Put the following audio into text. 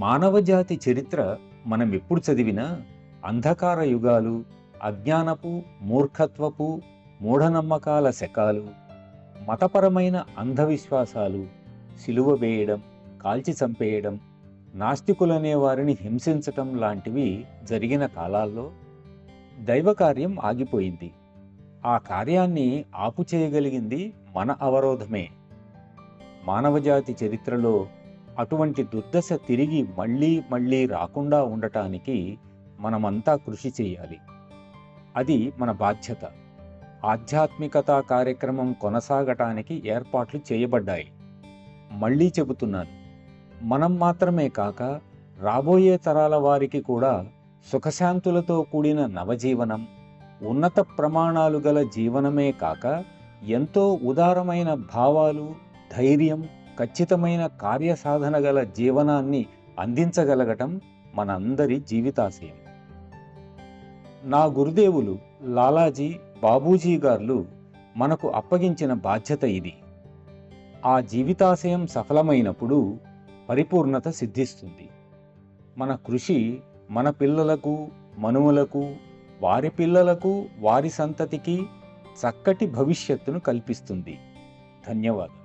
మానవజాతి చరిత్ర మనం ఎప్పుడు చదివినా అంధకార యుగాలు, అజ్ఞానపు, మూర్ఖత్వపు, మూఢనమ్మకాల శకాలు, మతపరమైన అంధవిశ్వాసాలు, సిలువ వేయడం, కాల్చి చంపేయడం, నాస్తికులనే వారిని హింసించటం లాంటివి జరిగిన కాలాల్లో దైవకార్యం ఆగిపోయింది. ఆ కార్యాన్ని ఆపుచేయగలిగింది మన అవరోధమే. మానవజాతి చరిత్రలో అటువంటి దుర్దశ తిరిగి మళ్ళీ మళ్ళీ రాకుండా ఉండటానికి మనమంతా కృషి చేయాలి. అది మన బాధ్యత. ఆధ్యాత్మికతా కార్యక్రమం కొనసాగటానికి ఏర్పాట్లు చేయబడ్డాయి. మళ్ళీ చెబుతున్నాను, మనం మాత్రమే కాక రాబోయే తరాల వారికి కూడా సుఖశాంతులతో కూడిన నవజీవనం, ఉన్నత ప్రమాణాలు గల జీవనమే కాక ఎంతో ఉదారమైన భావాలు, ధైర్యం, ఖచ్చితమైన కార్యసాధన గల జీవనాన్ని అందించగలగటం మనందరి జీవితాశయం. నా గురుదేవులు లాలాజీ, బాబూజీ గారు మనకు అప్పగించిన బాధ్యత ఇది. ఆ జీవితాశయం సఫలమైనప్పుడు పరిపూర్ణత సిద్ధిస్తుంది. మన కృషి మన పిల్లలకు, మనుమలకు, వారి పిల్లలకు, వారి సంతతికి చక్కటి భవిష్యత్తును కల్పిస్తుంది. ధన్యవాదాలు.